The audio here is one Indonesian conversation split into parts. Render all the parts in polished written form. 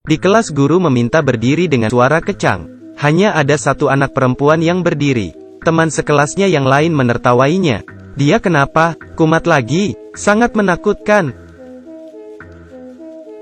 Di kelas guru meminta berdiri dengan suara kecang. Hanya ada satu anak perempuan yang berdiri. Teman sekelasnya yang lain menertawainya. Dia kenapa? Kumat lagi? Sangat menakutkan.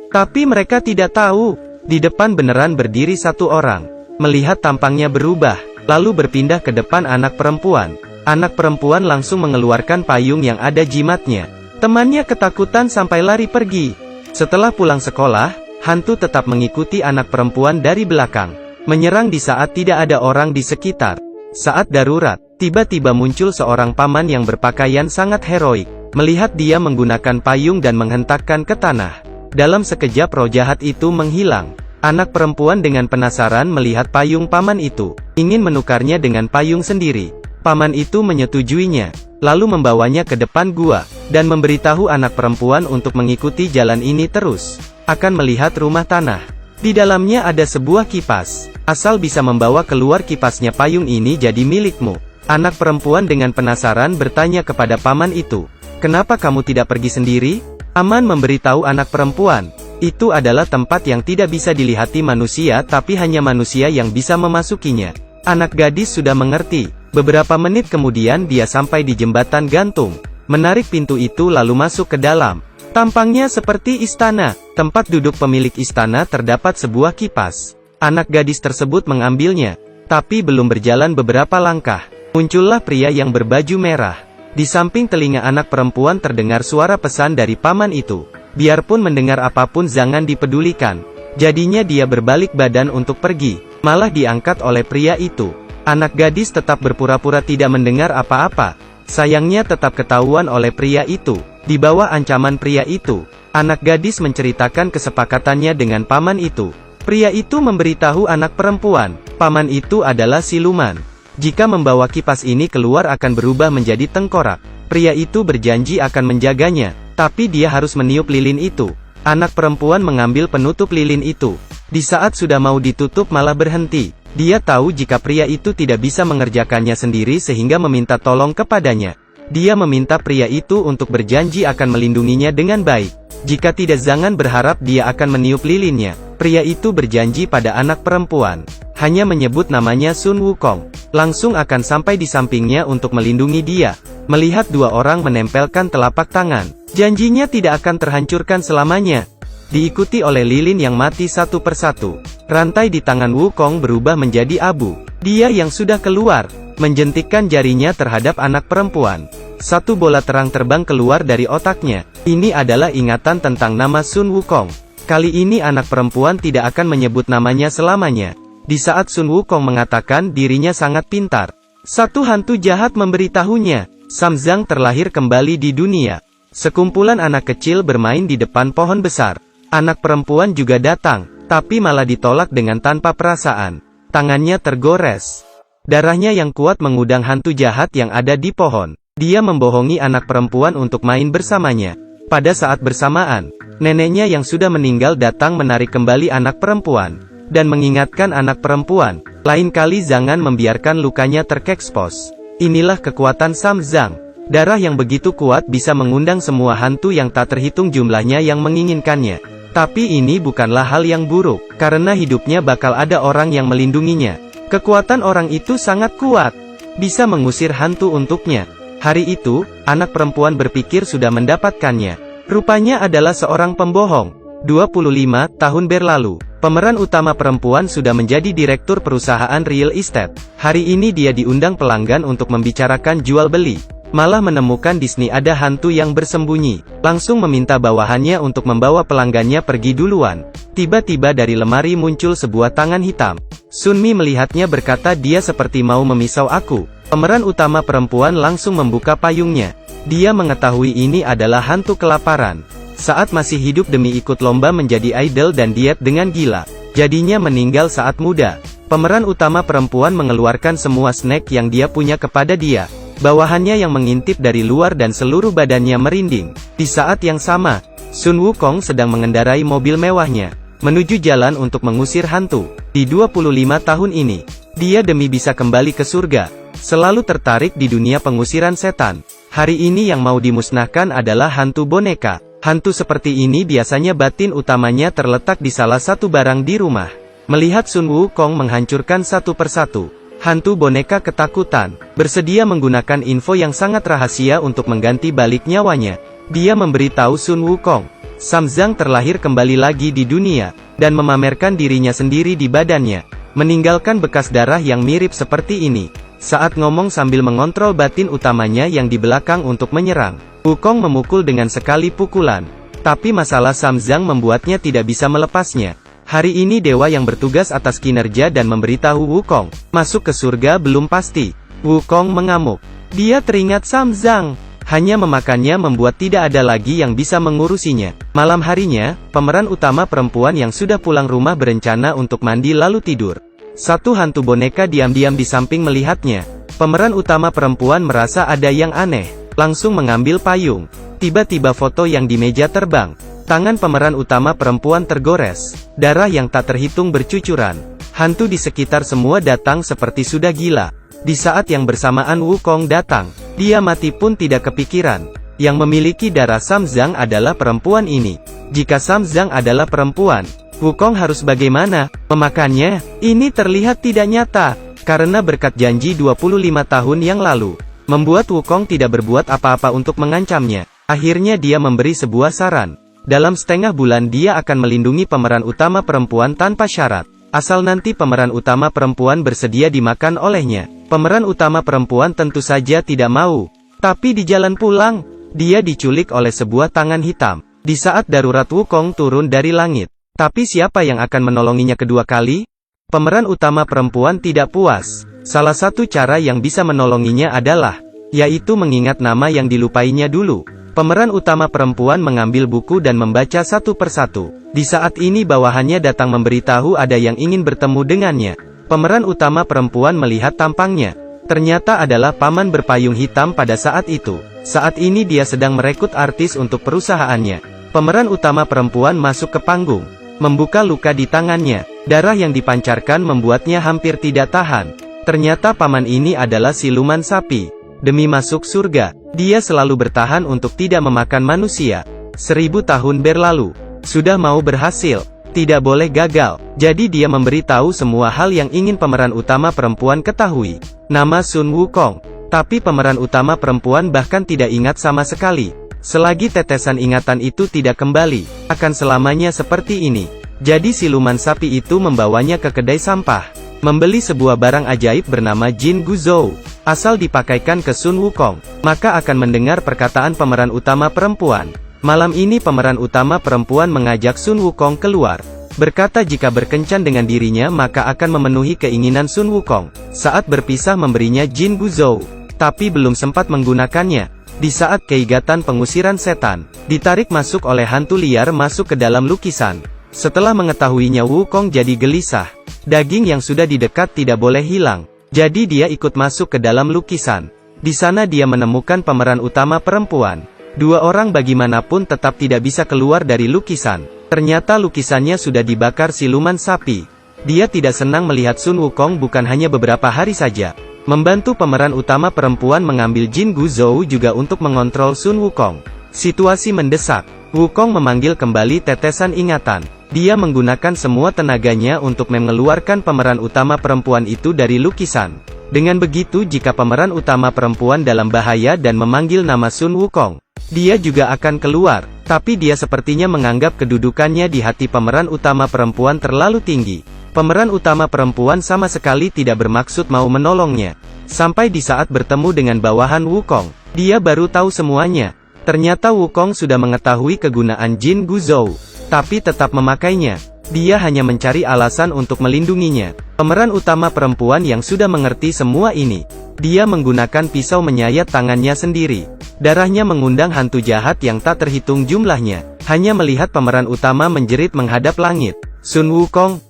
Tapi mereka tidak tahu. Di depan beneran berdiri satu orang. Melihat tampangnya berubah, lalu berpindah ke depan anak perempuan. Anak perempuan langsung mengeluarkan payung yang ada jimatnya. Temannya ketakutan sampai lari pergi. Setelah pulang sekolah, hantu tetap mengikuti anak perempuan dari belakang. Menyerang di saat tidak ada orang di sekitar. Saat darurat, tiba-tiba muncul seorang paman yang berpakaian sangat heroik. Melihat dia menggunakan payung dan menghentakkan ke tanah. Dalam sekejap roh jahat itu menghilang. Anak perempuan dengan penasaran melihat payung paman itu. Ingin menukarnya dengan payung sendiri. Paman itu menyetujuinya. Lalu membawanya ke depan gua. Dan memberitahu anak perempuan untuk mengikuti jalan ini terus. Akan melihat rumah tanah. Di dalamnya ada sebuah kipas. Asal bisa membawa keluar kipasnya payung ini jadi milikmu. Anak perempuan dengan penasaran bertanya kepada paman itu. Kenapa kamu tidak pergi sendiri? Aman memberitahu anak perempuan. Itu adalah tempat yang tidak bisa dilihati manusia tapi hanya manusia yang bisa memasukinya. Anak gadis sudah mengerti. Beberapa menit kemudian dia sampai di jembatan gantung. Menarik pintu itu lalu masuk ke dalam. Tampangnya seperti istana. Tempat duduk pemilik istana terdapat sebuah kipas. Anak gadis tersebut mengambilnya. Tapi belum berjalan beberapa langkah. Muncullah pria yang berbaju merah. Di samping telinga anak perempuan terdengar suara pesan dari paman itu. Biarpun mendengar apapun jangan dipedulikan. Jadinya dia berbalik badan untuk pergi. Malah diangkat oleh pria itu. Anak gadis tetap berpura-pura tidak mendengar apa-apa. Sayangnya tetap ketahuan oleh pria itu. Di bawah ancaman pria itu, anak gadis menceritakan kesepakatannya dengan paman itu. Pria itu memberitahu anak perempuan, paman itu adalah siluman. Jika membawa kipas ini keluar akan berubah menjadi tengkorak. Pria itu berjanji akan menjaganya, tapi dia harus meniup lilin itu. Anak perempuan mengambil penutup lilin itu. Di saat sudah mau ditutup malah berhenti. Dia tahu jika pria itu tidak bisa mengerjakannya sendiri sehingga meminta tolong kepadanya. Dia meminta pria itu untuk berjanji akan melindunginya dengan baik. Jika tidak jangan berharap dia akan meniup lilinnya. Pria itu berjanji pada anak perempuan. Hanya menyebut namanya Sun Wukong. Langsung akan sampai di sampingnya untuk melindungi dia. Melihat dua orang menempelkan telapak tangan. Janjinya tidak akan terhancurkan selamanya. Diikuti oleh lilin yang mati satu persatu. Rantai di tangan Wukong berubah menjadi abu. Dia yang sudah keluar, menjentikkan jarinya terhadap anak perempuan. Satu bola terang terbang keluar dari otaknya. Ini adalah ingatan tentang nama Sun Wukong. Kali ini anak perempuan tidak akan menyebut namanya selamanya. Di saat Sun Wukong mengatakan dirinya sangat pintar, satu hantu jahat memberitahunya, Sam Zhang terlahir kembali di dunia. Sekumpulan anak kecil bermain di depan pohon besar. Anak perempuan juga datang, tapi malah ditolak dengan tanpa perasaan. Tangannya tergores. Darahnya yang kuat mengundang hantu jahat yang ada di pohon. Dia membohongi anak perempuan untuk main bersamanya. Pada saat bersamaan, neneknya yang sudah meninggal datang menarik kembali anak perempuan. Dan mengingatkan anak perempuan, lain kali jangan membiarkan lukanya terkekspos. Inilah kekuatan Sam Zhang. Darah yang begitu kuat bisa mengundang semua hantu yang tak terhitung jumlahnya yang menginginkannya. Tapi ini bukanlah hal yang buruk, karena hidupnya bakal ada orang yang melindunginya. Kekuatan orang itu sangat kuat, bisa mengusir hantu untuknya. Hari itu, anak perempuan berpikir sudah mendapatkannya. Rupanya adalah seorang pembohong. 25 tahun berlalu, pemeran utama perempuan sudah menjadi direktur perusahaan real estate. Hari ini dia diundang pelanggan untuk membicarakan jual beli. Malah menemukan Disney ada hantu yang bersembunyi. Langsung meminta bawahannya untuk membawa pelanggannya pergi duluan. Tiba-tiba dari lemari muncul sebuah tangan hitam. Sunmi melihatnya berkata dia seperti mau memisau aku. Pemeran utama perempuan langsung membuka payungnya. Dia mengetahui ini adalah hantu kelaparan. Saat masih hidup demi ikut lomba menjadi idol dan diet dengan gila. Jadinya meninggal saat muda. Pemeran utama perempuan mengeluarkan semua snack yang dia punya kepada dia. Bawahannya yang mengintip dari luar dan seluruh badannya merinding. Di saat yang sama, Sun Wukong sedang mengendarai mobil mewahnya, menuju jalan untuk mengusir hantu. Di 25 tahun ini, dia demi bisa kembali ke surga, selalu tertarik di dunia pengusiran setan. Hari ini yang mau dimusnahkan adalah hantu boneka. Hantu seperti ini biasanya batin utamanya terletak di salah satu barang di rumah. Melihat Sun Wukong menghancurkan satu persatu, hantu boneka ketakutan, bersedia menggunakan info yang sangat rahasia untuk mengganti balik nyawanya. Dia memberitahu Sun Wukong, Sam Zhang terlahir kembali lagi di dunia, dan memamerkan dirinya sendiri di badannya, meninggalkan bekas darah yang mirip seperti ini. Saat ngomong sambil mengontrol batin utamanya yang di belakang untuk menyerang, Wukong memukul dengan sekali pukulan. Tapi masalah Sam Zhang membuatnya tidak bisa melepasnya. Hari ini dewa yang bertugas atas kinerja dan memberitahu Wukong, masuk ke surga belum pasti. Wukong mengamuk. Dia teringat Sam Zhang. Hanya memakannya membuat tidak ada lagi yang bisa mengurusinya. Malam harinya, pemeran utama perempuan yang sudah pulang rumah berencana untuk mandi lalu tidur. Satu hantu boneka diam-diam di samping melihatnya. Pemeran utama perempuan merasa ada yang aneh, langsung mengambil payung. Tiba-tiba foto yang di meja terbang. Tangan pemeran utama perempuan tergores. Darah yang tak terhitung bercucuran. Hantu di sekitar semua datang seperti sudah gila. Di saat yang bersamaan Wukong datang, dia mati pun tidak kepikiran. Yang memiliki darah Sam Zhang adalah perempuan ini. Jika Sam Zhang adalah perempuan, Wukong harus bagaimana? Memakannya? Ini terlihat tidak nyata, karena berkat janji 25 tahun yang lalu, membuat Wukong tidak berbuat apa-apa untuk mengancamnya. Akhirnya dia memberi sebuah saran. Dalam setengah bulan dia akan melindungi pemeran utama perempuan tanpa syarat. Asal nanti pemeran utama perempuan bersedia dimakan olehnya. Pemeran utama perempuan tentu saja tidak mau. Tapi di jalan pulang, dia diculik oleh sebuah tangan hitam. Di saat darurat Wukong turun dari langit. Tapi siapa yang akan menolonginya kedua kali? Pemeran utama perempuan tidak puas. Salah satu cara yang bisa menolonginya adalah, yaitu mengingat nama yang dilupainya dulu. Pemeran utama perempuan mengambil buku dan membaca satu persatu. Di saat ini bawahannya datang memberitahu ada yang ingin bertemu dengannya. Pemeran utama perempuan melihat tampangnya. Ternyata adalah paman berpayung hitam pada saat itu. Saat ini dia sedang merekrut artis untuk perusahaannya. Pemeran utama perempuan masuk ke panggung, membuka luka di tangannya. Darah yang dipancarkan membuatnya hampir tidak tahan. Ternyata paman ini adalah siluman sapi. Demi masuk surga, dia selalu bertahan untuk tidak memakan manusia. 1000 tahun berlalu. Sudah mau berhasil. Tidak boleh gagal. Jadi dia memberitahu semua hal yang ingin pemeran utama perempuan ketahui. Nama Sun Wukong. Tapi pemeran utama perempuan bahkan tidak ingat sama sekali. Selagi tetesan ingatan itu tidak kembali, akan selamanya seperti ini. Jadi siluman sapi itu membawanya ke kedai sampah, membeli sebuah barang ajaib bernama Jin Guzhou. Asal dipakaikan ke Sun Wukong, maka akan mendengar perkataan pemeran utama perempuan. Malam ini pemeran utama perempuan mengajak Sun Wukong keluar. Berkata jika berkencan dengan dirinya maka akan memenuhi keinginan Sun Wukong. Saat berpisah memberinya Jin Guzhou, tapi belum sempat menggunakannya. Di saat keigatan pengusiran setan, ditarik masuk oleh hantu liar masuk ke dalam lukisan. Setelah mengetahuinya Wukong jadi gelisah. Daging yang sudah didekat tidak boleh hilang. Jadi dia ikut masuk ke dalam lukisan. Di sana dia menemukan pemeran utama perempuan. Dua orang bagaimanapun tetap tidak bisa keluar dari lukisan. Ternyata lukisannya sudah dibakar siluman sapi. Dia tidak senang melihat Sun Wukong bukan hanya beberapa hari saja. Membantu pemeran utama perempuan mengambil Jin Guzhou juga untuk mengontrol Sun Wukong. Situasi mendesak. Wukong memanggil kembali tetesan ingatan. Dia menggunakan semua tenaganya untuk mengeluarkan pemeran utama perempuan itu dari lukisan. Dengan begitu jika pemeran utama perempuan dalam bahaya dan memanggil nama Sun Wukong, dia juga akan keluar. Tapi dia sepertinya menganggap kedudukannya di hati pemeran utama perempuan terlalu tinggi. Pemeran utama perempuan sama sekali tidak bermaksud mau menolongnya. Sampai di saat bertemu dengan bawahan Wukong, dia baru tahu semuanya. Ternyata Wukong sudah mengetahui kegunaan Jin Guzhou, tapi tetap memakainya. Dia hanya mencari alasan untuk melindunginya. Pemeran utama perempuan yang sudah mengerti semua ini, dia menggunakan pisau menyayat tangannya sendiri. Darahnya mengundang hantu jahat yang tak terhitung jumlahnya. Hanya melihat pemeran utama menjerit menghadap langit. Sun Wukong,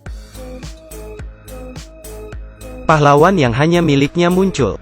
pahlawan yang hanya miliknya muncul.